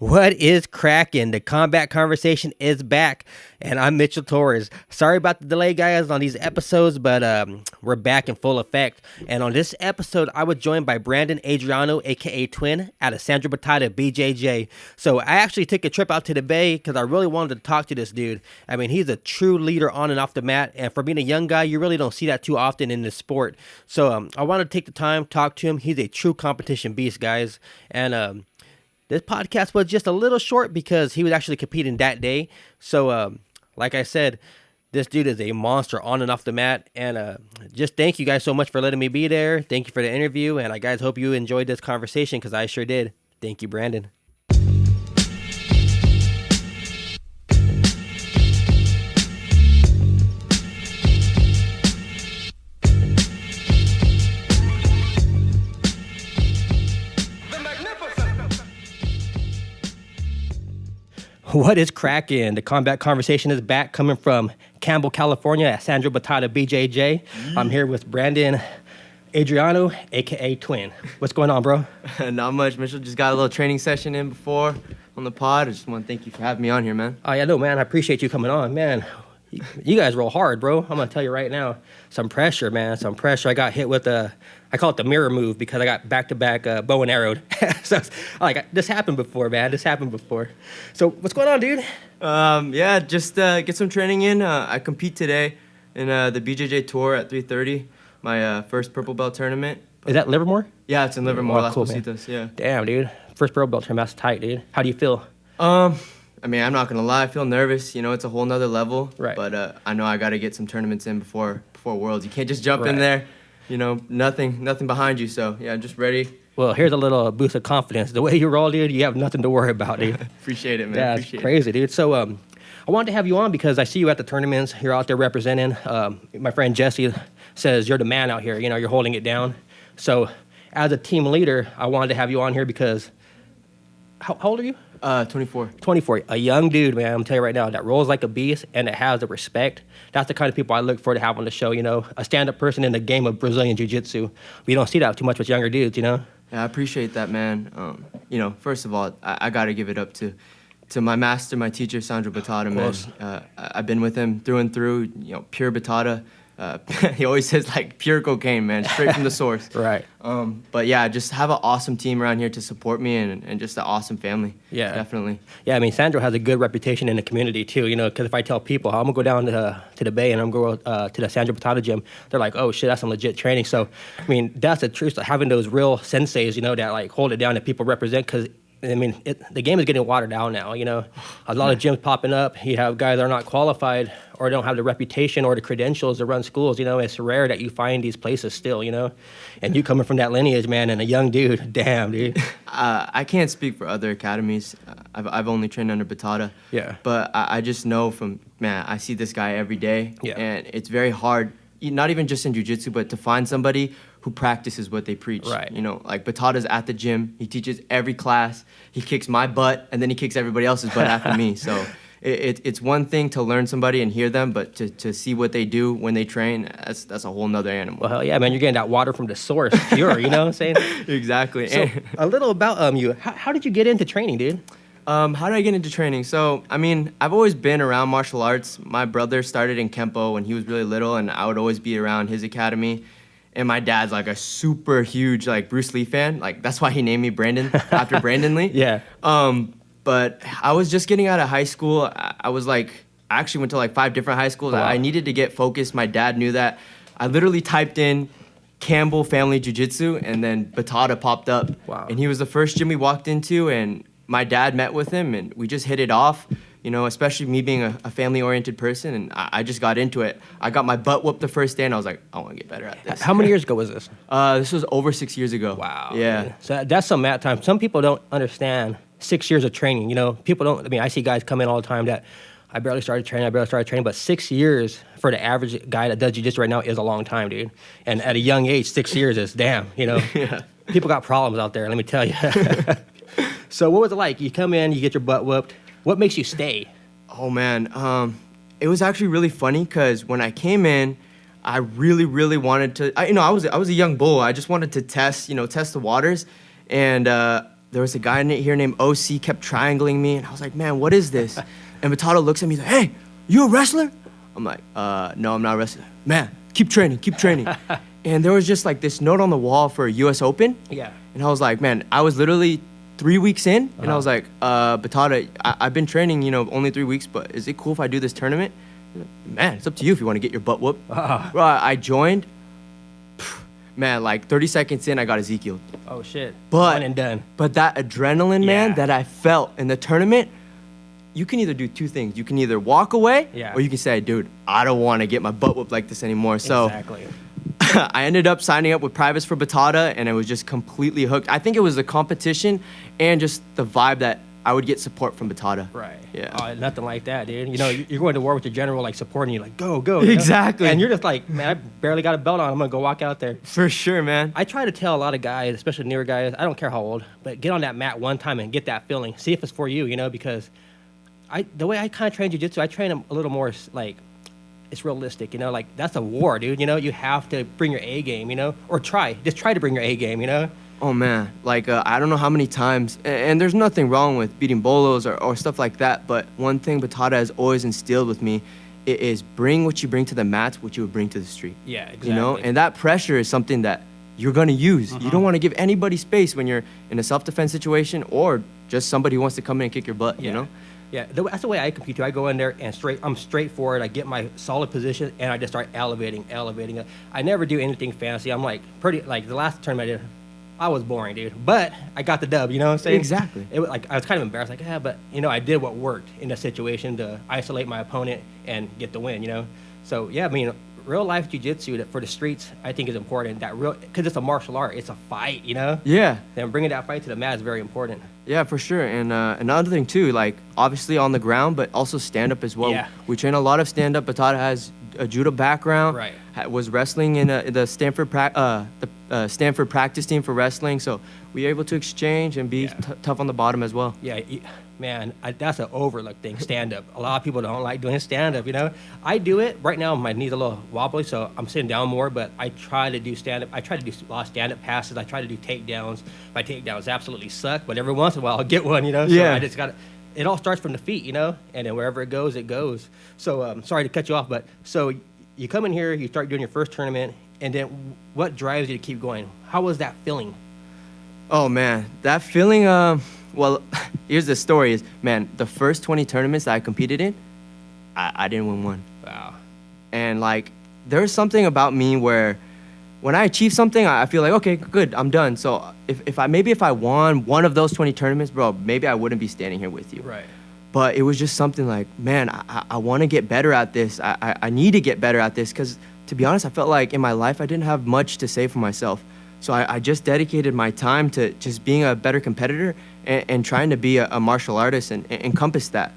What is cracking? The combat conversation is back, and I'm Mitchell Torres. Sorry about the delay, guys, on these episodes, but we're back in full effect. And on this episode, I was joined by Brandon Adriano, aka Twin, out of Sandro Batata Bjj. So I actually took a trip out to the Bay because I really wanted to talk to this dude. I mean, he's a true leader on and off the mat, and for being a young guy, you really don't see that too often in this sport. So I wanted to take the time, talk to him. He's a true competition beast, guys, and this podcast was just a little short because he was actually competing that day. So, like I said, this dude is a monster on and off the mat. And just thank you guys so much for letting me be there. Thank you for the interview. And I guys hope you enjoyed this conversation because I sure did. Thank you, Brandon. What is cracking? The combat conversation is back, coming from Campbell, California at Sandro Batata Bjj. I'm here with Brandon Adriano, aka Twin. What's going on, bro? Not much, Mitchell. Just got a little training session in before on the pod. I just want to thank you for having me on here, man. Oh, yeah, no, man. I appreciate you coming on, man. You guys roll hard, bro. I'm gonna tell you right now, some pressure, man. Some pressure. I got hit with I call it the mirror move because I got back-to-back bow and arrowed. So this happened before, man. This happened before. So what's going on, dude? Yeah, just get some training in. I compete today in the BJJ Tour at 3:30, my first purple belt tournament. Is that Livermore? Yeah, it's in Livermore, Las cool, Positas, yeah. Damn, dude. First purple belt tournament. That's tight, dude. How do you feel? I mean, I'm not gonna lie, I feel nervous. You know, it's a whole nother level. Right. But I know I got to get some tournaments in before Worlds. You can't just jump in Right. there. You know, nothing behind you. So yeah, just ready. Well, here's a little boost of confidence. The way you roll, dude, you have nothing to worry about, dude. Appreciate it, man. Yeah, it's crazy, dude. So I wanted to have you on because I see you at the tournaments. You're out there representing. My friend Jesse says you're the man out here. You know, you're holding it down. So as a team leader, I wanted to have you on here because how old are you? 24. 24. A young dude, man, I'm telling you right now, that rolls like a beast and that has the respect. That's the kind of people I look for to have on the show, you know, a stand-up person in the game of Brazilian Jiu-Jitsu. We don't see that too much with younger dudes, you know? Yeah, I appreciate that, man. You know, first of all, I got to give it up to my master, my teacher, Sandro Batata, man. I've been with him through and through, you know, pure Batata. He always says, like, pure cocaine, man, straight from the source. Right. But, yeah, just have an awesome team around here to support me and just an awesome family. Yeah. Definitely. Yeah, I mean, Sandro has a good reputation in the community, too, you know, because if I tell people, I'm going to go down to the Bay and I'm going to go to the Sandro Batata gym, they're like, oh, shit, that's some legit training. So, I mean, that's the truth, having those real senseis, you know, that, like, hold it down that people represent because I mean, the game is getting watered down now, you know. A lot of gyms popping up. You have guys that are not qualified or don't have the reputation or the credentials to run schools, you know. It's rare that you find these places still, you know. And you coming from that lineage, man, and a young dude, damn, dude. I can't speak for other academies. I've only trained under Batata. Yeah. But I just know from, man, I see this guy every day. Yeah. And it's very hard, not even just in jiu-jitsu, but to find somebody who practices what they preach. Right. You know, like Batata's at the gym. He teaches every class. He kicks my butt, and then he kicks everybody else's butt after me. So it's one thing to learn somebody and hear them, but to see what they do when they train, that's a whole nother animal. Well, hell yeah, man. You're getting that water from the source, pure, you know what I'm saying? Exactly. So, a little about you. How did you get into training, dude? How did I get into training? So, I mean, I've always been around martial arts. My brother started in Kempo when he was really little, and I would always be around his academy. And my dad's like a super huge like Bruce Lee fan. Like that's why he named me Brandon after Brandon Lee. Yeah. But I was just getting out of high school. I actually went to like 5 different high schools. Oh, wow. I needed to get focused. My dad knew that. I literally typed in Campbell Family Jiu-Jitsu and then Batata popped up. Wow. And he was the first gym we walked into, and my dad met with him and we just hit it off. You know, especially me being a family-oriented person, and I just got into it. I got my butt whooped the first day, and I was like, I want to get better at this. How many years ago was this? This was over 6 years ago. Wow. Yeah. Man. So that's some mat time. Some people don't understand 6 years of training. You know, people don't. I mean, I see guys come in all the time that I barely started training, but 6 years for the average guy that does jiu-jitsu right now is a long time, dude. And at a young age, 6 years is damn. You know, Yeah. People got problems out there. Let me tell you. So what was it like? You come in, you get your butt whooped. What makes you stay? Oh man, it was actually really funny because when I came in, I really, really wanted to. I was a young bull. I just wanted to test the waters, and there was a guy here named OC kept triangling me, and I was like, man, what is this? And Batata looks at me, he's like, hey, you a wrestler? I'm like, no, I'm not a wrestler. Man, keep training. And there was just like this note on the wall for a US Open. Yeah. And I was like, man, I was literally 3 weeks in, and I was like, Batata, I've been training, you know, only 3 weeks, but is it cool if I do this tournament? Man, it's up to you if you want to get your butt whooped. Bro, I joined. Man, like 30 seconds in, I got Ezekiel. Oh shit. But One and done. But that adrenaline, man, Yeah. that I felt in the tournament, you can either do two things. You can either walk away, Yeah. or you can say, dude, I don't want to get my butt whooped like this anymore. So Exactly. I ended up signing up with Privates for Batata, and I was just completely hooked. I think it was the competition and just the vibe that I would get support from Batata. Right. Yeah. Oh, nothing like that, dude. You know, you're going to war with your general, like supporting you, like go. You know? Exactly. And you're just like, man, I barely got a belt on. I'm gonna go walk out there. For sure, man. I try to tell a lot of guys, especially newer guys, I don't care how old, but get on that mat one time and get that feeling. See if it's for you, you know, because the way I kind of train jiu-jitsu, I train them a little more like it's realistic, you know, like that's a war, dude. You know, you have to bring your A game, you know, or just try to bring your A game, you know. Oh man, like I don't know how many times, and there's nothing wrong with beating bolos or stuff like that, but one thing Batata has always instilled with me is bring what you bring to the mats, what you would bring to the street. Yeah, exactly. You know, and that pressure is something that you're gonna use. You don't want to give anybody space when you're in a self-defense situation or just somebody who wants to come in and kick your butt, you know? Yeah, that's the way I compete too. I go in there and I'm straightforward. I get my solid position and I just start elevating it. I never do anything fancy. I'm like like the last tournament I did, I was boring, dude. But I got the dub, you know what I'm saying? Exactly. It was like I was kind of embarrassed, like, yeah, but you know, I did what worked in the situation to isolate my opponent and get the win, you know? So yeah, I mean, real life jiu-jitsu for the streets, I think is important. Because it's a martial art, it's a fight, you know? Yeah. Then bringing that fight to the mat is very important. Yeah, for sure. And another thing too, like obviously on the ground, but also stand up as well. Yeah. We train a lot of stand up. Batata has a judo background. Right. Was wrestling in the Stanford Stanford practice team for wrestling. So we were able to exchange and be tough on the bottom as well. Yeah, man, that's an overlooked thing, stand-up. A lot of people don't like doing stand-up, you know? I do it. Right now, my knee's a little wobbly, so I'm sitting down more, but I try to do stand-up. I try to do a lot of stand-up passes. I try to do takedowns. My takedowns absolutely suck, but every once in a while, I'll get one, you know? So Yeah. I just got to... It all starts from the feet, you know? And then wherever it goes, it goes. So, sorry to cut you off, but... So, you come in here, you start doing your first tournament, and then what drives you to keep going? How was that feeling? Oh man, that feeling. Well, here's the story: is man, the first 20 tournaments that I competed in, I didn't win one. Wow. And like, there's something about me where, when I achieve something, I feel like, okay, good, I'm done. So if I won one of those 20 tournaments, bro, maybe I wouldn't be standing here with you. Right. But it was just something like, man, I want to get better at this. I need to get better at this because, to be honest, I felt like in my life I didn't have much to say for myself. So I just dedicated my time to just being a better competitor and trying to be a martial artist and encompass that.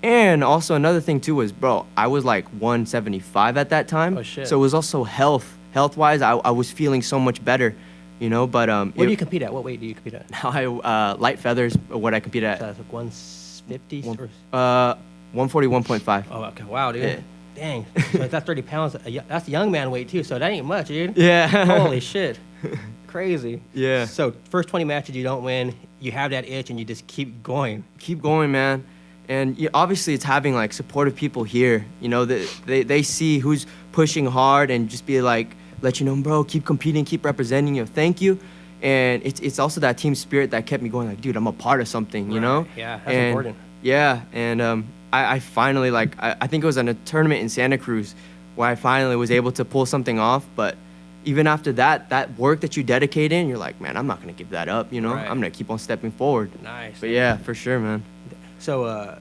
And also another thing too was, bro, I was like 175 at that time. Oh, shit. So it was also health-wise, I was feeling so much better, you know. But What do you compete at? What weight do you compete at? now I light feathers, what I compete at. That's like 150? 141.5. Oh, okay. Wow, dude. Yeah. Dang. So that's 30 pounds. That's young man weight, too. So that ain't much, dude. Yeah. Holy shit. Crazy. Yeah. So first 20 matches, you don't win. You have that itch, and you just keep going. Keep going, man. And obviously, it's having like supportive people here. You know, they see who's pushing hard and just be like, let you know, bro, keep competing, keep representing you. Thank you. And it's also that team spirit that kept me going. Like, dude, I'm a part of something. You know? Yeah, that's important. Yeah, and I finally I think it was in a tournament in Santa Cruz where I finally was able to pull something off. But even after that work that you dedicate in, you're like, man, I'm not gonna give that up. You know, Right. I'm gonna keep on stepping forward. Nice. But yeah, for sure, man. So,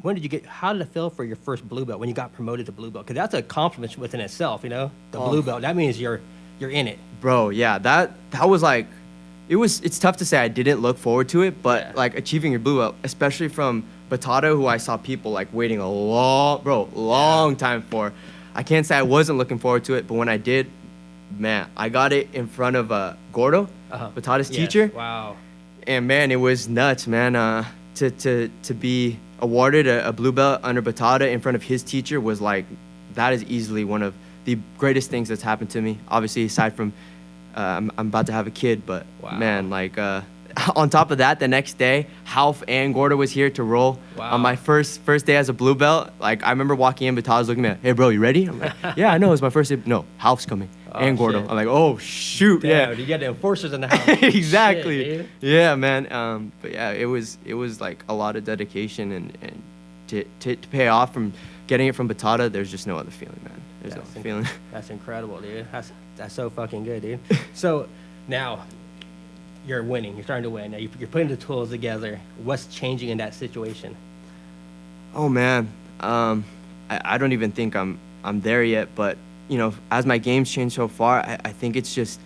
when did you get? How did it feel for your first blue belt when you got promoted to blue belt? Because that's a compliment within itself, you know. The blue belt. That means you're in it. Bro, yeah, that was like, it's tough to say I didn't look forward to it, but Yeah. like achieving your blue belt, especially from Batata, who I saw people like waiting a long time for. I can't say I wasn't looking forward to it, but when I did, man, I got it in front of Gordo, Batata's Yes. teacher. Wow. And man, it was nuts, man. To be awarded a blue belt under Batata in front of his teacher was like, that is easily one of the greatest things that's happened to me. Obviously, aside from I'm about to have a kid, but Wow. man, like on top of that, the next day, Half and Gordo was here to roll. Wow. On my first day as a blue belt. Like I remember walking in, Batat was looking at me, hey bro, you ready? I'm like, yeah, I know, it's my first day. No, Half's coming. Oh, and Gordo. shit. I'm like, oh shoot, Damn, yeah. you got the enforcers in the house. Exactly. Shit, dude. Yeah, man. But yeah, it was like a lot of dedication and to pay off from getting it from Batata, there's just no other feeling, man. There's no other feeling. That's incredible, dude. That's so fucking good, dude. So now you're winning. You're starting to win. Now you're putting the tools together. What's changing in that situation? Oh man, I don't even think I'm there yet. But you know, as my game's changed so far, I think it's just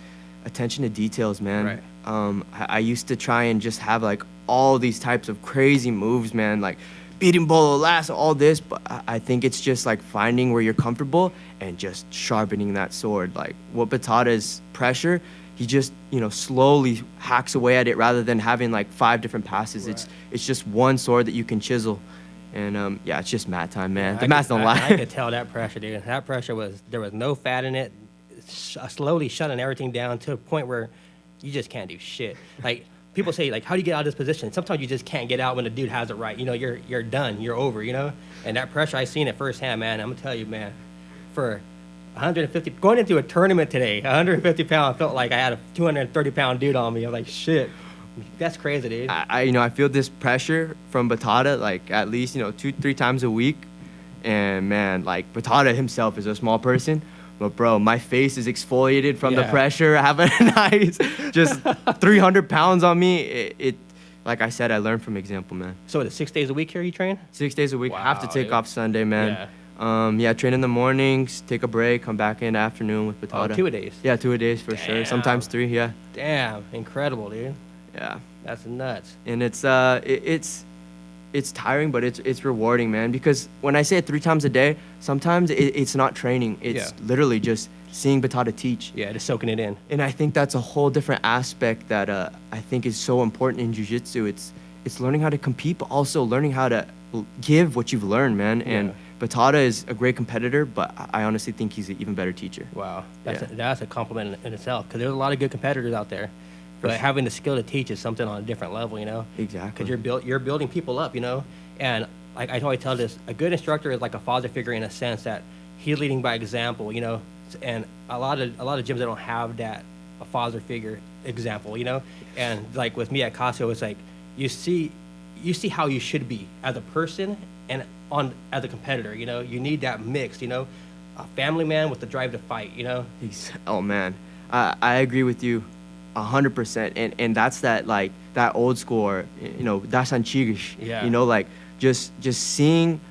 attention to details, man. Right. I used to try and just have like all these types of crazy moves, man, like beating bolo last, all this. But I think it's just like finding where you're comfortable and just sharpening that sword. Like what Batata's pressure, he just, you know, slowly hacks away at it rather than having like 5 different passes. Right. It's just one sword that you can chisel. And yeah, it's just mat time, man. The mats don't lie. I could tell that pressure, dude. That pressure there was no fat in it. Slowly shutting everything down to a point where you just can't do shit. Like people say, like, how do you get out of this position? Sometimes you just can't get out when the dude has it right. You know, you're done. You're over. You know, and that pressure, I seen it firsthand, man. I'm gonna tell you, man. For 150, going into a tournament today, 150 pound, felt like I had a 230 pound dude on me. I'm like, shit. That's crazy, dude. I feel this pressure from Batata like at least 2-3 times a week, and man, like Batata himself is a small person, but bro, my face is exfoliated from the pressure. I have a nice just 300 pounds on me. It like I said, I learned from example, man. So it's 6 days a week here you train? 6 days a week. Wow, Have to take dude. off Sunday, man. Yeah, train in the mornings, take a break, come back in the afternoon with Batata. 2 days. Yeah, 2 days for sure. Damn. Sometimes 3. Yeah. Damn, incredible, dude. Yeah. That's nuts. And it's tiring, but it's rewarding, man. Because when I say it 3 times a day, sometimes it's not training. It's literally just seeing Batata teach. Yeah, just soaking it in. And I think that's a whole different aspect that I think is so important in jiu-jitsu. It's learning how to compete, but also learning how to give what you've learned, man. And Batata is a great competitor, but I honestly think he's an even better teacher. Wow, that's a compliment in itself. Because there's a lot of good competitors out there. But having the skill to teach is something on a different level, you know? Exactly. Because you're building people up, you know? And like I always tell this, a good instructor is like a father figure in a sense that he's leading by example, you know? And a lot of gyms that don't have that, a father figure example, you know? And like with me at Casio, it's like you see how you should be as a person and as a competitor, you know? You need that mix, you know? A family man with the drive to fight, you know? Oh man, I agree with you 100%, and that's that, like that old school, or that's antigas. Yeah. You know, like just seeing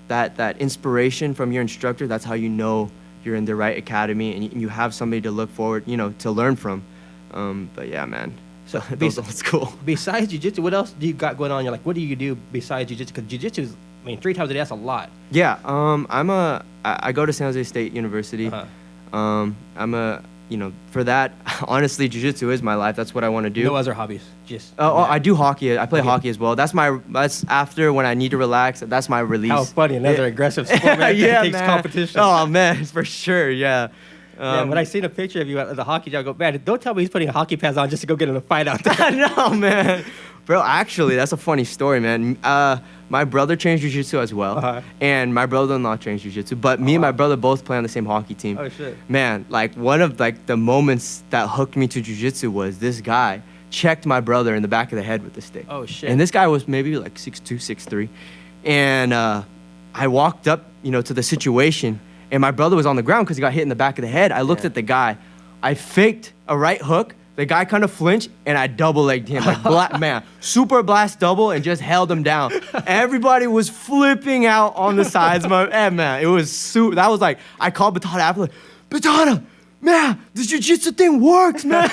that inspiration from your instructor. That's how you know you're in the right academy and you have somebody to look forward, to learn from. But yeah, man. So those old school. Besides jiu-jitsu, what else do you got going on? You're like, what do you do besides jiu-jitsu? Because jiu-jitsu is, 3 times a day, that's a lot. Yeah. I go to San Jose State University. For that, honestly, jiu-jitsu is my life. That's what I want to do. No other hobbies, just. I do hockey. I play hockey as well. That's after when I need to relax. That's my release. How funny! Another aggressive sport, man. Yeah, takes man. competition. Oh man, for sure. Yeah. When I seen a picture of you at the hockey job, I go, man, don't tell me he's putting hockey pads on just to go get in a fight out there. No, man. Bro, actually, that's a funny story, man. My brother trains jiu-jitsu as well, and my brother-in-law trains jiu-jitsu. But me and my brother both play on the same hockey team. Oh shit! Man, like one of the moments that hooked me to jiu-jitsu was this guy checked my brother in the back of the head with the stick. Oh shit! And this guy was maybe like 6'2", 6'3", and I walked up, to the situation, and my brother was on the ground because he got hit in the back of the head. I looked at the guy, I faked a right hook. The guy kind of flinched, and I double-legged him. Like, super blast double, and just held him down. Everybody was flipping out on the sides. Man, it was that was like, I called Batata after, like, Batata, man, this jiu-jitsu thing works, man.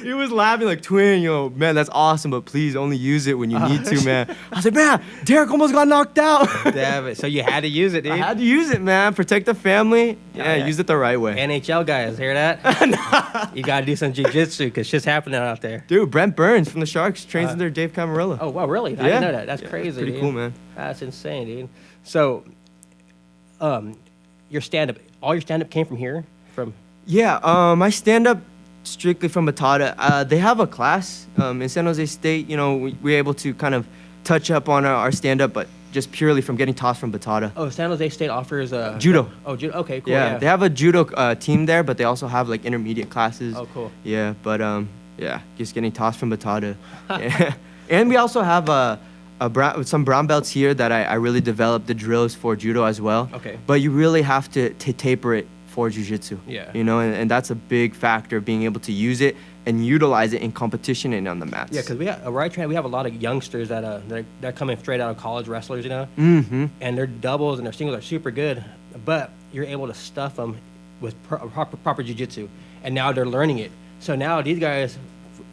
He was laughing like, twin, man, that's awesome, but please only use it when you need to, man. I was like, man, Derek almost got knocked out. Damn it. So you had to use it, dude. I had to use it, man. Protect the family. Yeah, use it the right way. NHL guys, hear that? You got to do some jiu-jitsu because shit's happening out there. Dude, Brent Burns from the Sharks trains under Dave Camarilla. Oh, wow, really? I didn't know that. That's crazy, pretty dude. cool, man. That's insane, dude. So, your stand-up, all your stand-up came from here? Yeah, my stand-up strictly from Batata. They have a class in San Jose State. You know, we're able to kind of touch up on our stand-up, but just purely from getting tossed from Batata. Oh, San Jose State offers judo. Oh, judo. Okay, cool. Yeah, they have a judo team there, but they also have like intermediate classes. Oh, cool. Yeah, but yeah, just getting tossed from Batata. Yeah. And we also have some brown belts here that I really developed the drills for judo as well. Okay. But you really have to taper it for jiu-jitsu. Yeah. You know, and that's a big factor, being able to use it and utilize it in competition and on the mats. Yeah, because we have a lot of youngsters that they're coming straight out of college wrestlers, you know, Mm-hmm. and their doubles and their singles are super good, but you're able to stuff them with proper jiu-jitsu, and now they're learning it. So now these guys,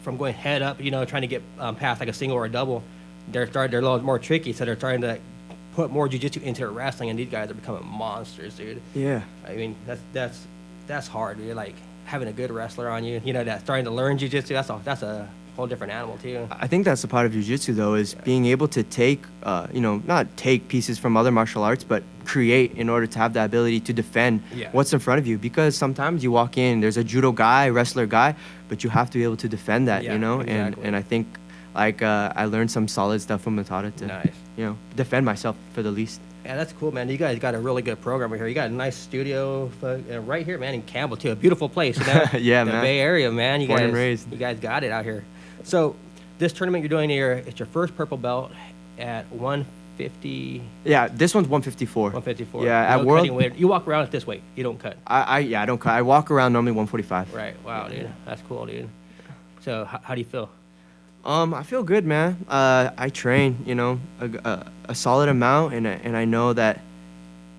from going head up, you know, trying to get past like a single or a double, they're a little more tricky, so they're trying to put more jiu-jitsu into their wrestling, and these guys are becoming monsters, dude. Yeah. I mean, that's hard, dude. Like, having a good wrestler on you, you know, that's starting to learn jiu-jitsu, that's a whole different animal, too. I think that's a part of jiu-jitsu, though, is being able to take, you know, not take pieces from other martial arts, but create in order to have the ability to defend what's in front of you. Because sometimes you walk in, there's a judo guy, wrestler guy, but you have to be able to defend that, you know? Exactly. And I think, like, I learned some solid stuff from Matata to, you know, defend myself for the least. Yeah, that's cool, man. You guys got a really good program here. You got a nice studio right here, man, in Campbell, too. A beautiful place, you know? Yeah, the man. Bay Area, man. You Born guys, and raised. You guys got it out here. So, this tournament you're doing here, it's your first purple belt at 150. Yeah, this one's 154. 154. Yeah, at World. Weight. You walk around at this weight. You don't cut. I don't cut. I walk around normally 145. Right. Wow, dude. That's cool, dude. So, how do you feel? I feel good, man. I train, you know, a solid amount, and I know that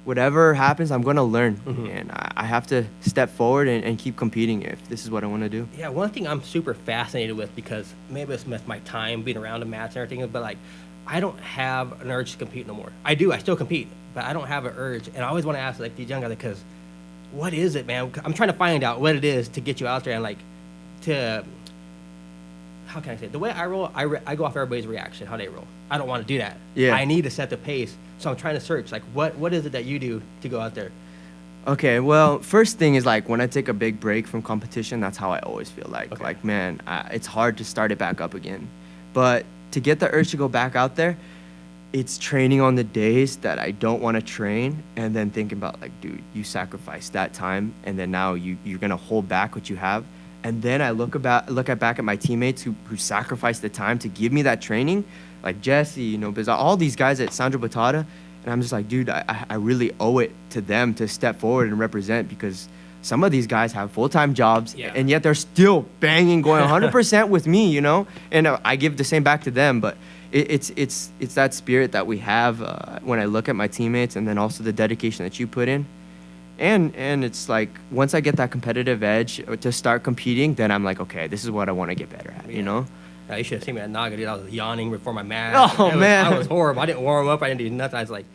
whatever happens, I'm gonna learn, and I have to step forward and keep competing if this is what I want to do. Yeah, one thing I'm super fascinated with, because maybe it's with my time being around the mats and everything, but like, I don't have an urge to compete no more. I do. I still compete, but I don't have an urge, and I always want to ask like these young guys, because what is it, man? I'm trying to find out what it is to get you out there and like to. How can I say it? The way I roll, I go off everybody's reaction, how they roll. I don't want to do that. Yeah. I need to set the pace. So I'm trying to search, like, what is it that you do to go out there? Okay, well, first thing is like when I take a big break from competition, that's how I always feel like. Okay. Like, man, it's hard to start it back up again. But to get the urge to go back out there, it's training on the days that I don't want to train, and then thinking about like, dude, you sacrificed that time, and then now you're gonna hold back what you have. And then I look back at my teammates who sacrificed the time to give me that training, like Jesse, you know, because all these guys at Sandro Batata, and I'm just like, dude, I really owe it to them to step forward and represent, because some of these guys have full-time jobs, and yet they're still banging, going 100% with me, you know, and I give the same back to them. But it's that spirit that we have when I look at my teammates, and then also the dedication that you put in. And it's like, once I get that competitive edge to start competing, then I'm like, okay, this is what I want to get better at, you know? You should have seen me at Naga, dude. I was yawning before my match. Man. I was horrible. I didn't warm up. I didn't do nothing. I was like,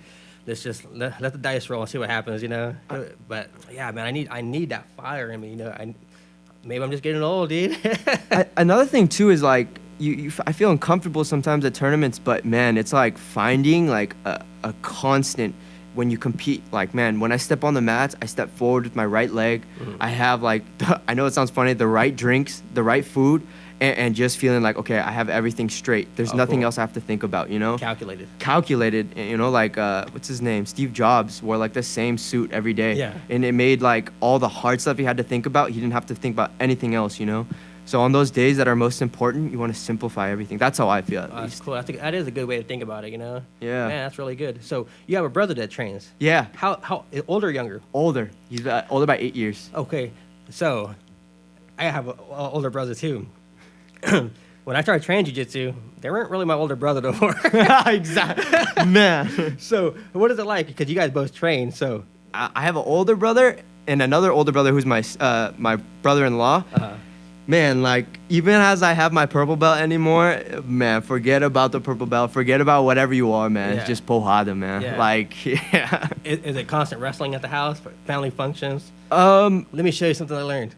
let's just let the dice roll and see what happens, you know? But, yeah, man, I need that fire in me, you know? Maybe I'm just getting old, dude. Another thing, too, is like, I feel uncomfortable sometimes at tournaments, but, man, it's like finding, like, a constant – when you compete, like, man, when I step on the mats, I step forward with my right leg. I have, like, I know it sounds funny, the right drinks, the right food, and just feeling like, okay, I have everything straight. There's nothing else I have to think about, you know? Calculated, you know, like, what's his name? Steve Jobs wore, like, the same suit every day. Yeah. And it made, like, all the hard stuff he had to think about, he didn't have to think about anything else, you know? So on those days that are most important, you want to simplify everything. That's how I feel, at least. That's cool. That is a good way to think about it, you know? Yeah. Man, that's really good. So you have a brother that trains. Yeah. How older or younger? Older. He's older by 8 years. Okay. So I have an older brother, too. When I started training jiu-jitsu, they weren't really my older brother no more. Exactly. Man. So what is it like? Because you guys both train, so. I have an older brother and another older brother who's my brother-in-law. Man, like, even as I have my purple belt anymore, man, forget about the purple belt. Forget about whatever you are, man. It's just porrada, man. Yeah. Like, yeah. Is it constant wrestling at the house, family functions? Let Let me show you something I learned.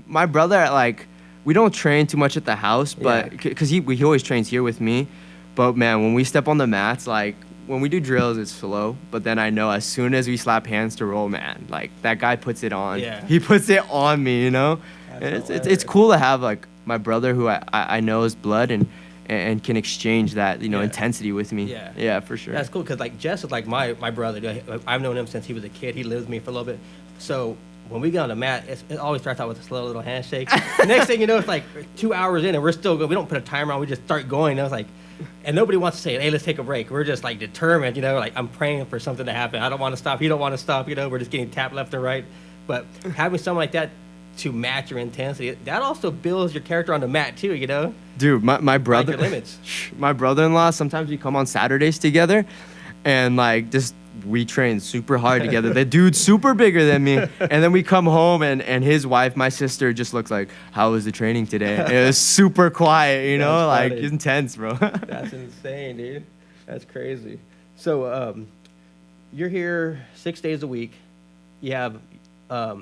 My brother, like, we don't train too much at the house, but because he always trains here with me. But, man, when we step on the mats, like, when we do drills, it's slow. But then I know as soon as we slap hands to roll, man, like that guy puts it on. Yeah. He puts it on me, you know. And That's it's cool to have like my brother who I know is blood and can exchange that, you know, Yeah. intensity with me. Yeah. Yeah, for sure. That's cool because like Jess is like my brother. I've known him since he was a kid. He lives with me for a little bit. So when we get on the mat, it always starts out with a slow little handshake. Next thing you know, it's like 2 hours in and we're still going. We don't put a timer on. We just start going. I was like, and nobody wants to say, hey, let's take a break. We're just like determined, you know, like I'm praying for something to happen. I don't want to stop. He don't want to stop. You know, we're just getting tapped left and right. But having someone like that to match your intensity, that also builds your character on the mat too, you know? Dude, my brother, Like your limits. my brother-in-law, sometimes we come on Saturdays together and like just we train super hard together. The dude's super bigger than me. And then we come home and his wife, my sister, just looks like, how was the training today? And it was super quiet, you know, That's like funny. intense, bro. That's insane, dude. That's crazy. So, you're here 6 days a week. You have, how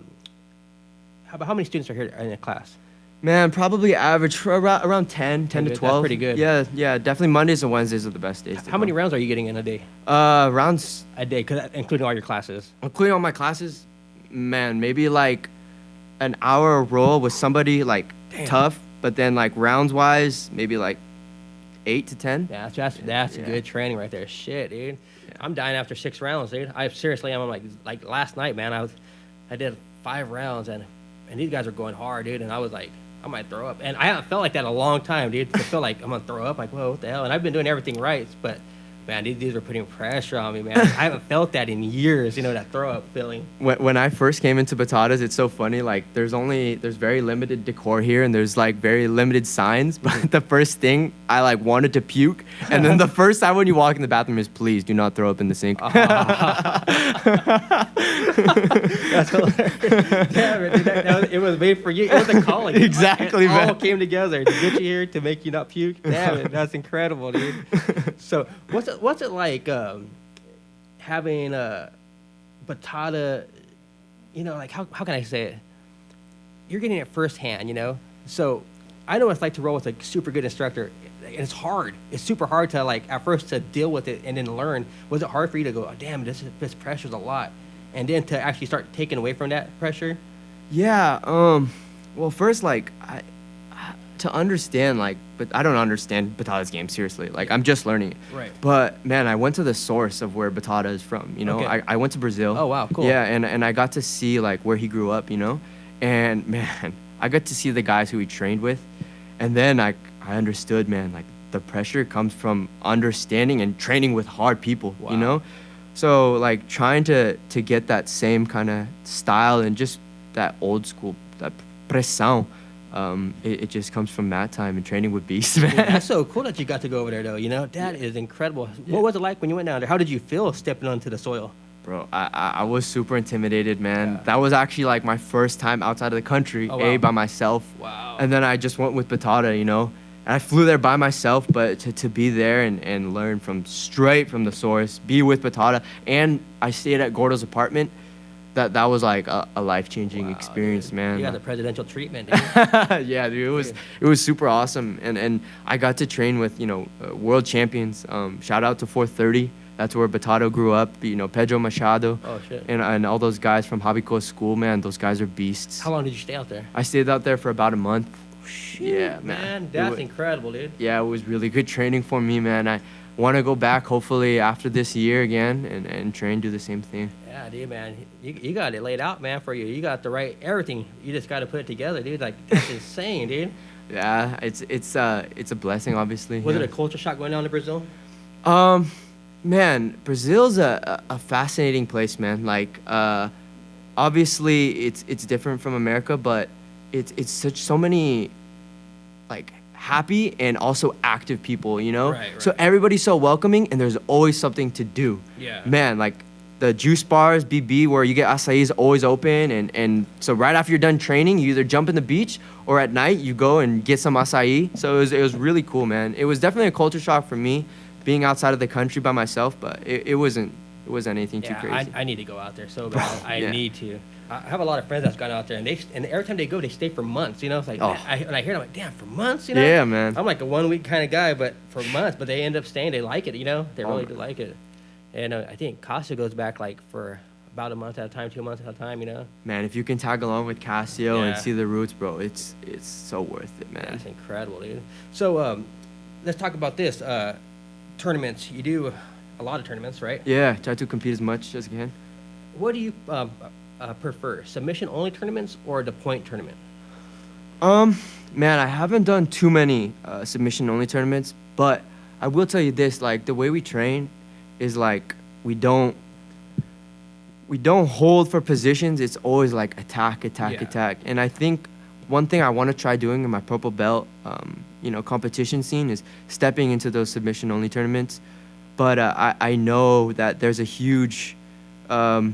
many students are here in a class? Man, probably average for around 10 to That's 12. pretty good. Yeah, definitely Mondays and Wednesdays are the best days. How many rounds are you getting in a day? Rounds, A day, including all your classes. including all my classes, man, maybe like an hour a roll with somebody like Damn. tough, but then like rounds wise, maybe like 8 to 10. Yeah, that's Yeah. good training right there. Shit, dude. I'm dying after 6 rounds, dude. I seriously am. I'm like last night, man. I did 5 rounds and these guys are going hard, dude. And I was like, I might throw up. And I haven't felt like that in a long time, dude. I feel like I'm gonna throw up. Like, whoa, what the hell? And I've been doing everything right, but man, these are putting pressure on me, man. I haven't felt that in years, you know, that throw up feeling. When I first came into Batatas, it's so funny. Like, there's very limited decor here, and there's like very limited signs. But the first thing I like wanted to puke, and then the first time when you walk in the bathroom is, please do not throw up in the sink. That's hilarious. Damn it, dude, it was made for you. It was a calling. Exactly, it all man. came together to get you here to make you not puke. Damn it, that's incredible, dude. So what's it like having a Batata? You know, like how can I say it? You're getting it firsthand, you know. So I know what it's like to roll with a super good instructor. And it's hard. It's super hard to like at first to deal with it and then learn. Was it hard for you to go, oh, damn, this pressure's a lot, and then to actually start taking away from that pressure? Yeah. Well, first, like, to understand, like, but I don't understand Batata's game, seriously. Like, I'm just learning it. Right. But, man, I went to the source of where Batata is from, you know? Okay. I went to Brazil. Oh, wow, cool. Yeah, and I got to see, like, where he grew up, you know? And, man, I got to see the guys who he trained with. And then I understood, man, like, the pressure comes from understanding and training with hard people, Wow. you know? So, like, trying to get that same kind of style and just that old school, that pressão, it just comes from that time and training with beasts, man. That's so cool that you got to go over there, though. You know, that is incredible. What was it like when you went down there? How did you feel stepping onto the soil? Bro, I was super intimidated, man. Yeah. That was actually, like, my first time outside of the country, Oh, wow. by myself. Wow. And then I just went with Batata, you know? And I flew there by myself, but to be there and learn straight from the source, be with Batata, and I stayed at Gordo's apartment, that was like a life-changing Wow, experience, dude. man. You got the presidential treatment, dude. Yeah, dude, it was super awesome, and I got to train with, you know, world champions. Shout out to 430. That's where Batata grew up. You know, Pedro Machado, Oh, shit. and all those guys from Javico's school, man. Those guys are beasts. How long did you stay out there? I stayed out there for about a month. Yeah, man. Man, It that's wa- incredible, dude. Yeah, it was really good training for me, man. I want to go back hopefully after this year again and train, do the same thing. Yeah, dude, man. You got it laid out, man, for you. You got the right everything. You just got to put it together, dude. Like, that's insane, dude. Yeah, it's a blessing, obviously. Was yeah. it a culture shock going down to Brazil? Man, Brazil's a fascinating place, man. Like, obviously it's different from America, but it's so many like happy and also active people, you know? Right, So right. everybody's so welcoming and there's always something to do. Yeah. Man, like the juice bars, BB, where you get acai is always open, and so right after you're done training, you either jump in the beach or at night you go and get some acai. So it was really cool, man. It was definitely a culture shock for me, being outside of the country by myself, but it wasn't anything too Yeah, crazy. I need to go out there so bad. I Yeah. need to. I have a lot of friends that's gone out there, and every time they go, they stay for months. You know, it's like, Oh. man, and I hear it, I'm like, damn, for months, you know? Yeah, man. I'm like a 1 week kind of guy, but for months. But they end up staying. They like it, you know? They really do like it. And I think Casio goes back like for about a month at a time, 2 months at a time, you know? Man, if you can tag along with Casio and Yeah. see the roots, bro, it's so worth it, man. That's incredible, dude. So let's talk about this. Tournaments. You do a lot of tournaments, right? Yeah, try to compete as much as you can. What do you prefer? Submission only tournaments or the point tournament? Man, I haven't done too many submission only tournaments, but I will tell you this: like the way we train is like we don't hold for positions. It's always like attack, attack, Yeah. attack. And I think one thing I want to try doing in my purple belt, competition scene is stepping into those submission only tournaments. But I know that there's a huge meaning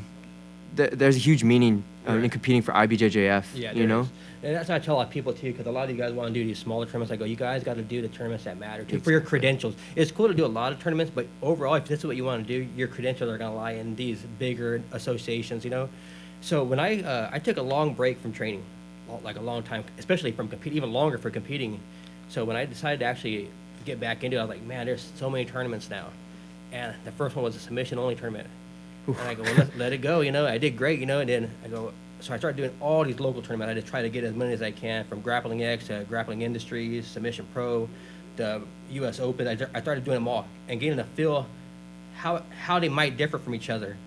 in Right. competing for IBJJF. Yeah, you know. is. And that's what I tell a lot of people too, because a lot of you guys want to do these smaller tournaments. I go, you guys got to do the tournaments that matter too for your credentials. It's cool to do a lot of tournaments, but overall, if this is what you want to do, your credentials are going to lie in these bigger associations, you know. So when I took a long break from training, like a long time, especially from competing, even longer for competing. So when I decided to actually get back into it, I was like, man, there's so many tournaments now. And the first one was a submission only tournament. And I go, well, let it go, you know. I did great, you know, and then I go, so I started doing all these local tournaments. I just try to get as many as I can, from Grappling X to Grappling Industries, Submission Pro, the U.S. Open. I started doing them all and getting a feel how they might differ from each other.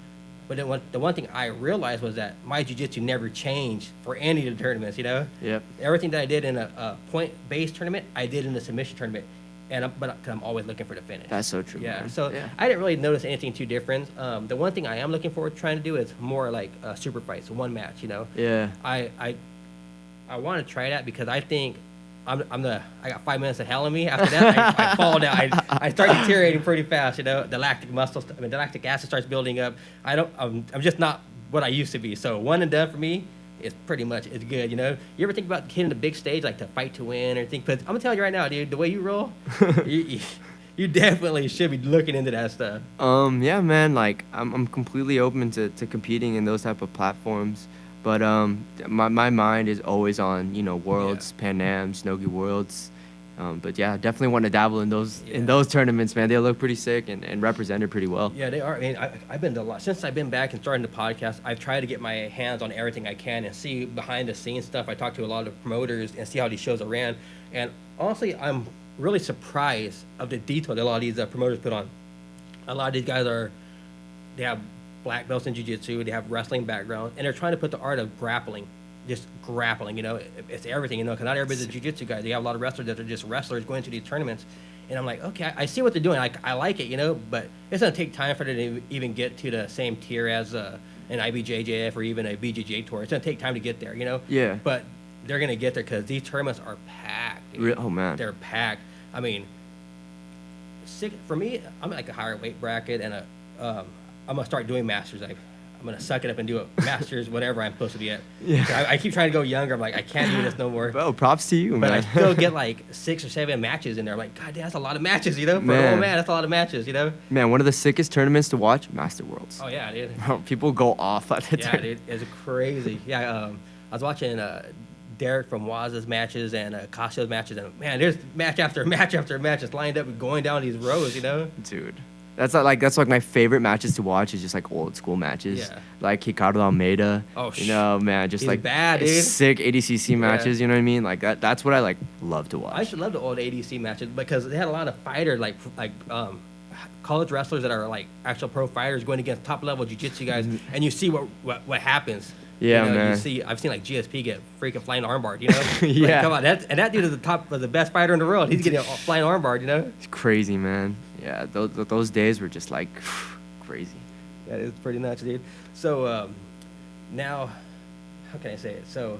But then the one thing I realized was that my jiu-jitsu never changed for any of the tournaments, you know? Yep. Everything that I did in a point-based tournament, I did in a submission tournament. But I'm always looking for the finish. That's so true. Yeah, man. so Yeah. I didn't really notice anything too different. The one thing I am looking forward to trying to do is more like super fights, one match. You know, Yeah. I want to try that because I think I got 5 minutes of hell in me. After that, I fall down. I start deteriorating pretty fast. You know, the lactic acid starts building up. I'm just not what I used to be. So one and done for me. It's pretty much it's good, you know. You ever think about hitting the big stage, like to fight to win or think? But I'm gonna tell you right now, dude, the way you roll, you definitely should be looking into that stuff. Yeah, man. Like I'm completely open to competing in those type of platforms, but my mind is always on Worlds, Pan Am's, Nogi Worlds. But yeah, definitely want to dabble in those tournaments, man. They look pretty sick and represented pretty well. Yeah, they are. I mean, I've been to a lot since I've been back and starting the podcast. I've tried to get my hands on everything I can and see behind the scenes stuff. I talk to a lot of promoters and see how these shows are ran. And honestly, I'm really surprised of the detail that a lot of these promoters put on. A lot of these guys they have black belts in jiu-jitsu, they have wrestling background, and they're trying to put the art of grappling. Just grappling, you know, it's everything, you know, because not everybody's a jiu-jitsu guy. They have a lot of wrestlers that are just wrestlers going to these tournaments. And I'm like, okay, I see what they're doing. I like it, you know, but it's going to take time for them to even get to the same tier as an IBJJF or even a BJJ tour. It's going to take time to get there, you know? Yeah. But they're going to get there because these tournaments are packed. Dude. Oh, man. They're packed. I mean, for me, I'm like a higher weight bracket, and I'm going to start doing masters. I'm going to suck it up and do a master's, whatever I'm supposed to be at. Yeah. I keep trying to go younger. I'm like, I can't do this no more. Bro, props to you, But man. I still get like 6 or 7 matches in there. I'm like, God damn, that's a lot of matches, you know? For an old man, that's a lot of matches, you know? Man, one of the sickest tournaments to watch, Master Worlds. Oh, yeah, dude. Bro, people go off at the Yeah, dude. It's crazy. Yeah, I was watching Derek from Waz's matches and Casio's matches, and man, there's match after match after match just lined up and going down these rows, you know? Dude. That's like my favorite matches to watch is just like old school matches. Yeah. Like Ricardo Almeida. Oh, man, just he's like bad, dude. sick ADCC matches, you know what I mean? Like that's what I like love to watch. I used to love the old ADC matches because they had a lot of fighters, like college wrestlers that are like actual pro fighters going against top level jiu-jitsu guys, and you see what happens. Yeah, you know, man. I've seen like GSP get freaking flying armbarred, you know? Yeah. Like, come on, that dude is the best fighter in the world. He's getting a flying armbarred, you know? It's crazy, man. Yeah, those days were just like crazy. Yeah, it's pretty nuts, dude. So now, how can I say it? So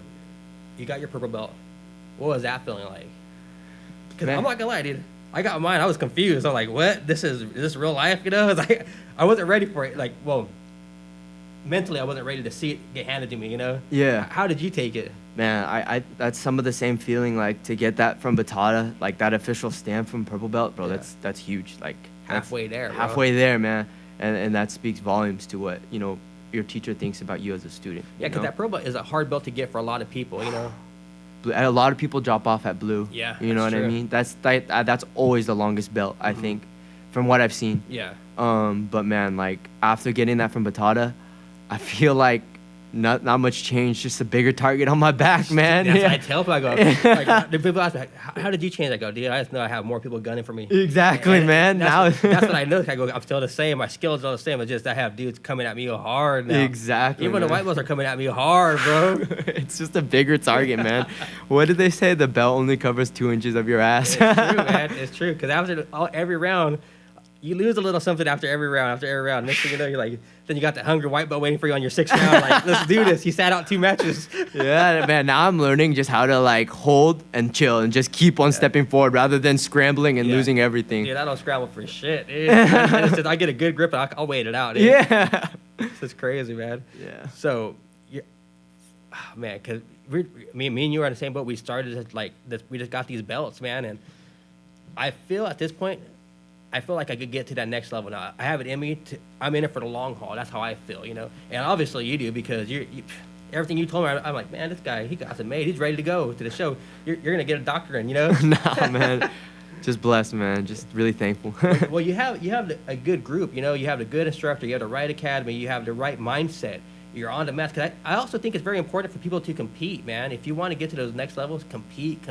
you got your purple belt. What was that feeling like? Because I'm not gonna lie, dude. I got mine. I was confused. I'm like, what? Is this real life? You know? It's like I wasn't ready for it. Like, well, mentally, I wasn't ready to see it get handed to me. You know? Yeah. How did you take it? Man, I that's some of the same feeling, like to get that from Batata, like that official stamp from Purple Belt, bro. Yeah. That's huge. Like Halfway there, bro. halfway there, man. And that speaks volumes to what your teacher thinks about you as a student. Yeah, because that purple belt is a hard belt to get for a lot of people. You know? A lot of people drop off at blue. Yeah, You know that's what I true. mean? That's always the longest belt, I think, from what I've seen. Yeah. But man, like after getting that from Batata, I feel like not much change, just a bigger target on my back, man. That's Yeah. what I tell people. I go, like, the people ask me, like, how did you change? I go, dude, I just know I have more people gunning for me. Exactly, And man. That's what I know. I go, I'm still the same. My skills are the same. It's just I have dudes coming at me hard now. Exactly. Even man. the white belts are coming at me hard, bro. It's just a bigger target, man. What did they say? The belt only covers 2 inches of your ass. It's true, man. It's true. Because after every round, you lose a little something after every round. Next thing you know, you're like, then you got the hungry white belt waiting for you on your 6th round. Like, let's do this. He sat out 2 matches. Yeah, man. Now I'm learning just how to like hold and chill and just keep on stepping forward rather than scrambling and losing everything. Dude, I don't scramble for shit, dude. I get a good grip and I'll wait it out, dude. Yeah. This is crazy, man. Yeah. So, man, because me and you are in the same boat. We started as like this. We just got these belts, man, and I feel at this point, I feel like I could get to that next level now. I have it in me. I'm in it for the long haul. That's how I feel, you know. And obviously you do because you everything you told me. I'm like, man, this guy, he got it made. He's ready to go to the show. You're gonna get a doctorate, you know. Nah, man. Just blessed, man. Just really thankful. Well, you have a good group, you know. You have a good instructor. You have the right academy. You have the right mindset. You're on the mat. Cause I also think it's very important for people to compete, man. If you want to get to those next levels, compete.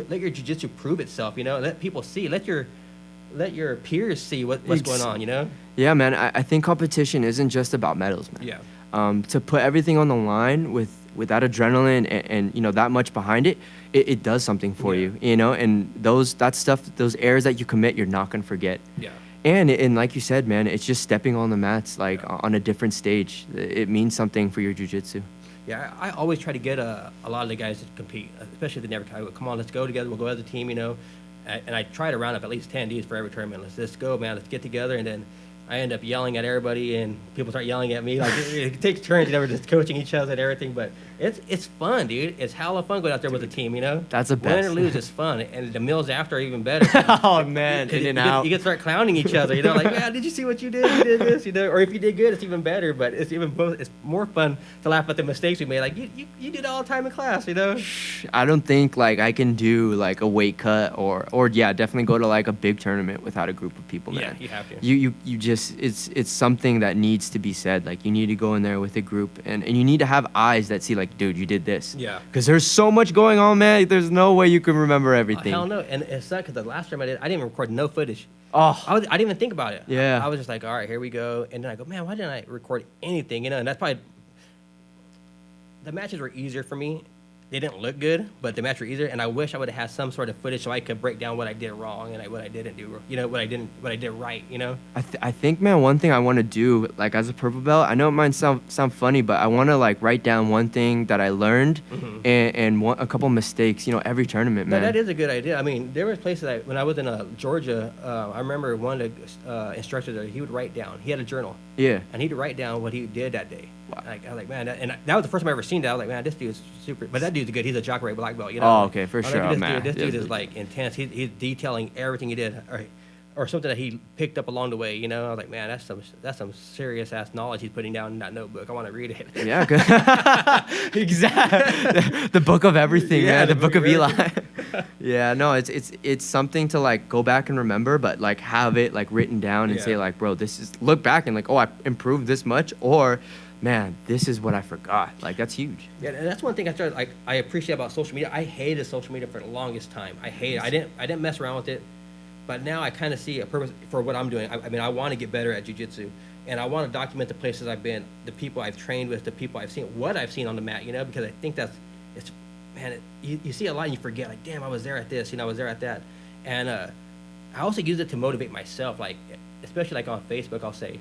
Let your jiu-jitsu prove itself, you know. Let people see. Let your peers see what's going on, you know. Yeah, man. I think competition isn't just about medals, man. Yeah. To put everything on the line with that adrenaline and you know that much behind it, it does something for you, you know. And those errors that you commit, you're not gonna forget. Yeah. And like you said, man, it's just stepping on the mats like on a different stage. It means something for your jiu-jitsu. Yeah, I always try to get a lot of the guys to compete, especially if they never come. Come on, let's go together. We'll go as a team, you know. And I try to round up at least 10 Ds for every tournament. Let's go, man. Let's get together. And then I end up yelling at everybody, and people start yelling at me. Like it takes turns, you know, we're just coaching each other and everything. But it's fun, dude. It's hella fun going out there with a team, you know. That's the best. Win or lose, it's fun, and the meals after are even better. Oh man, in and out. You get to start clowning each other, you know, like, man, did you see what you did? You did this, you know. Or if you did good, it's even better. But it's more fun to laugh at the mistakes we made. Like you did all the time in class, you know. I don't think like I can do like a weight cut or yeah, definitely go to like a big tournament without a group of people, man. Yeah, you have to. You just it's something that needs to be said. Like you need to go in there with a group and you need to have eyes that see like, dude, you did this. Yeah. Because there's so much going on, man. There's no way you can remember everything. Hell no. And it's not because the last time I didn't even record no footage. Oh. I didn't even think about it. Yeah. I was just like, all right, here we go. And then I go, man, why didn't I record anything? You know, and that's probably the matches were easier for me. They didn't look good, but the match were easier. And I wish I would have had some sort of footage so I could break down what I did wrong and what I didn't do. You know, what I did right. You know. I think, man, one thing I want to do, like as a purple belt, I know it might sound funny, but I want to like write down one thing that I learned and a couple mistakes. You know, every tournament, man. No, that is a good idea. I mean, there were places when I was in Georgia, I remember one of the instructors there, he would write down. He had a journal. Yeah. And he'd write down what he did that day. Wow. Like, I was like, man, and that was the first time I ever seen that. I was like, man, this dude is super. But that dude's good. He's a Jacare black belt, you know. Oh, okay, for I was sure. like, Man. This dude is like intense. He's detailing everything he did, or something that he picked up along the way. You know, I was like, man, that's some serious ass knowledge he's putting down in that notebook. I want to read it. Yeah, good. Exactly. The book of everything, man. The book of Eli. Yeah, no, it's something to like go back and remember, but like have it like written down and say like, bro, this is look back and like, oh, I improved this much, or man, this is what I forgot. Like that's huge. Yeah, and that's one thing I appreciate about social media. I hated social media for the longest time. I didn't mess around with it, but now I kind of see a purpose for what I'm doing. I mean, I want to get better at jiu-jitsu, and I want to document the places I've been, the people I've trained with, the people I've seen, what I've seen on the mat. You know, because I think you see a lot and you forget. Like, damn, I was there at this. You know, I was there at that, and I also use it to motivate myself. Like, especially like on Facebook, I'll say,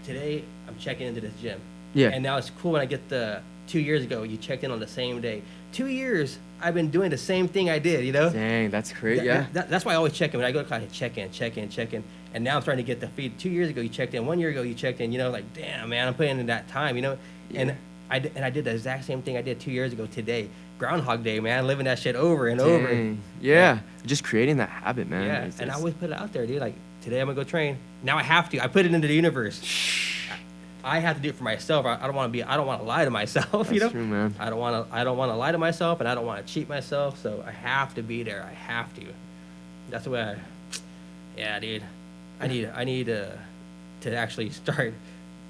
today I'm checking into this gym. Yeah. And now it's cool when I get 2 years ago, you checked in on the same day. 2 years, I've been doing the same thing I did, you know? Dang, that's great, yeah. That's why I always check in. When I go to class, I check in. And now I'm starting to get the feed. 2 years ago, you checked in. 1 year ago, you checked in. You know, like, damn, man, I'm putting in that time, you know? Yeah. And I did the exact same thing I did 2 years ago today. Groundhog Day, man, living that shit over and over. Yeah, just creating that habit, man. Yeah, and I always put it out there, dude. Like, today I'm going to go train. Now I have to. I put it into the universe. I have to do it for myself. I don't want to lie to myself. That's you know, true, man. I don't want to lie to myself, and I don't want to cheat myself. So I have to be there. I have to. That's the way yeah, dude. I need to actually start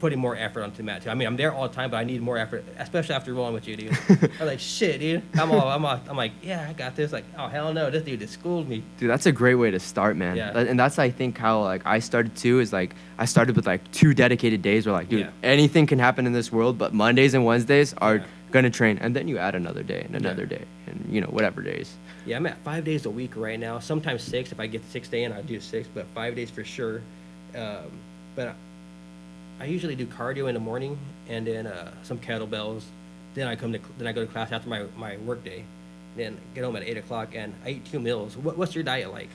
putting more effort onto the mat too. I mean, I'm there all the time, but I need more effort, especially after rolling with you, dude. I'm like, shit, dude. I'm like, yeah, I got this. Like, oh hell no, this dude just schooled me. Dude, that's a great way to start, man. Yeah. And that's, I think, how like I started too. Is like I started with like 2 dedicated days where like, dude, Yeah. anything can happen in this world, but Mondays and Wednesdays are Yeah. gonna train, and then you add another day and another day, and whatever days. Yeah, I'm at 5 days a week right now. Sometimes 6 if I get 6 day in, I do 6, but 5 days for sure. But I usually do cardio in the morning and then some kettlebells. Then I go to class after my work day. Then get home at 8 o'clock and I eat 2 meals. What's your diet like?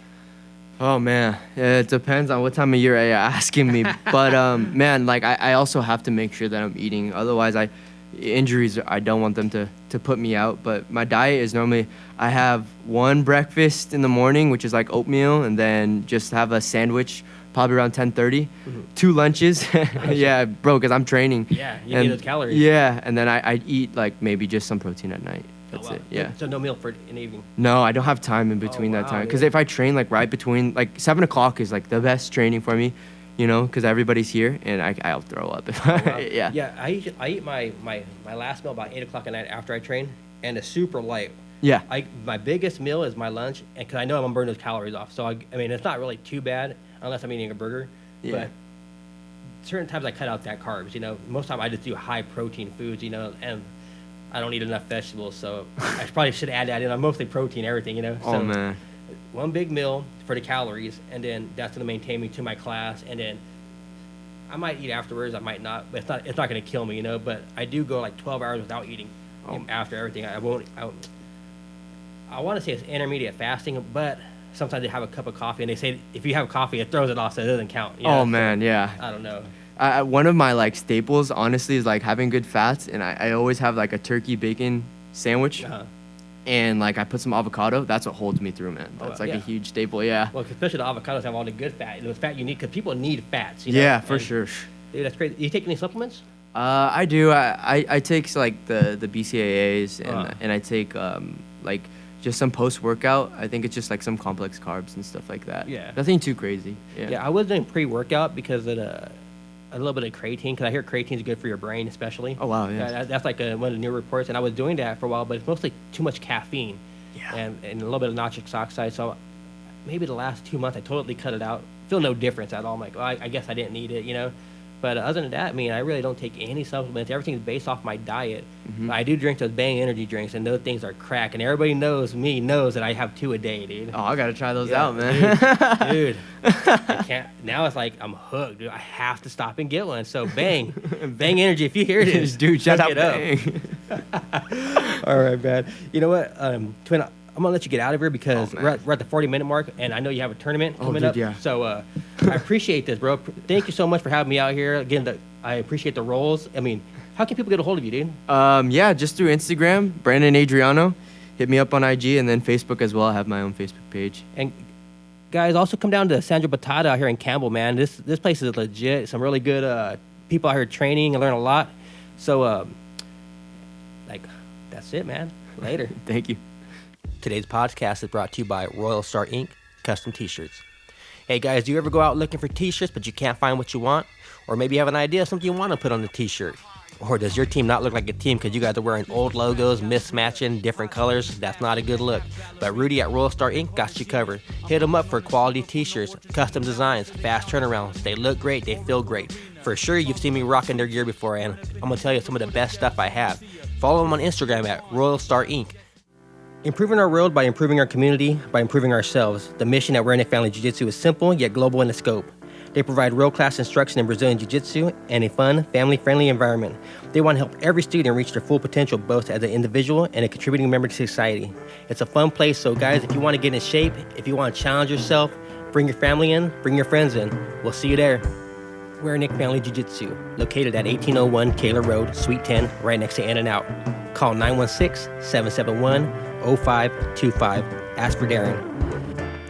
Oh man, it depends on what time of year you're asking me. But man, like I also have to make sure that I'm eating. Otherwise, injuries, I don't want them to put me out. But my diet is normally I have 1 breakfast in the morning, which is like oatmeal, and then just have a sandwich probably around 10:30. Mm-hmm. 2 lunches. Yeah, bro, because I'm training. Yeah, you need those calories. Yeah, and then I eat like maybe just some protein at night. That's Oh, wow. it. Yeah. So no meal for in the evening. No, I don't have time in between that wow, time. Because dude. if I train like right between, like 7 o'clock is like the best training for me, because everybody's here and I'll throw up. If Wow. yeah. Yeah, I eat my last meal about 8 o'clock at night after I train, and it's super light. Yeah. My biggest meal is my lunch, and because I know I'm gonna burn those calories off. So I mean, it's not really too bad unless I'm eating a burger. Yeah. But certain times I cut out that carbs. Most of the time I just do high protein foods. And I don't eat enough vegetables, so I probably should add that in. I'm mostly protein, everything. So Oh man. 1 big meal for the calories, and then that's gonna maintain me to my class, and then I might eat afterwards. I might not, but it's not gonna kill me. But I do go like 12 hours without eating after everything. I want to say it's intermediate fasting, but sometimes they have a cup of coffee, and they say if you have coffee, it throws it off, so it doesn't count. Oh man, yeah. I don't know. One of my like staples, honestly, is like having good fats, and I always have like a turkey bacon sandwich, Uh-huh. and like I put some avocado. That's what holds me through, man. That's like a yeah. huge staple. Yeah. Well, especially the avocados have all the good fat. The fat you need, because people need fats. Yeah, for And, sure. Dude, that's great. You take any supplements? I do. I take like the BCAAs and I take like just some post workout. I think it's just like some complex carbs and stuff like that. Yeah. Nothing too crazy. Yeah, I was doing pre-workout because of a little bit of creatine, because I hear creatine is good for your brain, especially. Oh wow, yeah. That's like one of the new reports, and I was doing that for a while, but it's mostly too much caffeine. Yeah. And a little bit of nitric oxide. So maybe the last 2 months I totally cut it out. Feel no difference at all. I'm like, well, I guess I didn't need it. But other than that, I mean, I really don't take any supplements. Everything's based off my diet. Mm-hmm. I do drink those Bang energy drinks, and those things are crack. And everybody knows that I have 2 a day, dude. Oh, I gotta try those Yeah, out, man. Dude, I can't. Now it's like I'm hooked, dude. I have to stop and get one. So Bang energy. If you hear this, Dude, shut hook up. it up. All right, man. You know what, Twin? I'm gonna let you get out of here because man. we're at the 40-minute mark, and I know you have a tournament coming dude, up. yeah. So I appreciate this, bro. Thank you so much for having me out here. Again, I appreciate the roles. I mean, how can people get a hold of you, dude? Yeah, just through Instagram, Brandon Adriano. Hit me up on IG, and then Facebook as well. I have my own Facebook page. And guys, also come down to Sandro Batata out here in Campbell, man. This place is legit. Some really good people out here training and learn a lot. So, that's it, man. Later. Thank you. Today's podcast is brought to you by Royal Star Inc. Custom T-shirts. Hey guys, do you ever go out looking for T-shirts but you can't find what you want? Or maybe you have an idea of something you want to put on the T-shirt? Or does your team not look like a team because you guys are wearing old logos, mismatching, different colors? That's not a good look. But Rudy at Royal Star Inc. got you covered. Hit them up for quality T-shirts, custom designs, fast turnarounds. They look great, they feel great. For sure, you've seen me rocking their gear before, and I'm going to tell you some of the best stuff I have. Follow them on Instagram at Royal Star Inc. Improving our world by improving our community, by improving ourselves. The mission at Redneck Family Jiu-Jitsu is simple yet global in the scope. They provide world-class instruction in Brazilian Jiu-Jitsu and a fun, family-friendly environment. They want to help every student reach their full potential both as an individual and a contributing member to society. It's a fun place, so guys, if you want to get in shape, if you want to challenge yourself, bring your family in, bring your friends in. We'll see you there. Redneck Family Jiu-Jitsu, located at 1801 Kaler Road, Suite 10, right next to In-N-Out. Call 916-771-0525. Ask for Darren.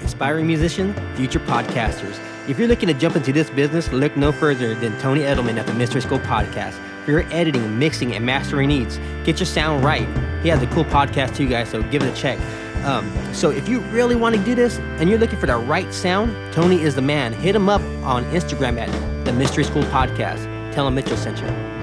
Inspiring musician, future podcasters. If you're looking to jump into this business, look no further than Tony Edelman at the Mystery School Podcast. For your editing, mixing, and mastering needs, get your sound right. He has a cool podcast too, guys, so give it a check. So if you really want to do this and you're looking for the right sound, Tony is the man. Hit him up on Instagram at the Mystery School Podcast. Tell him Mitchell sent you.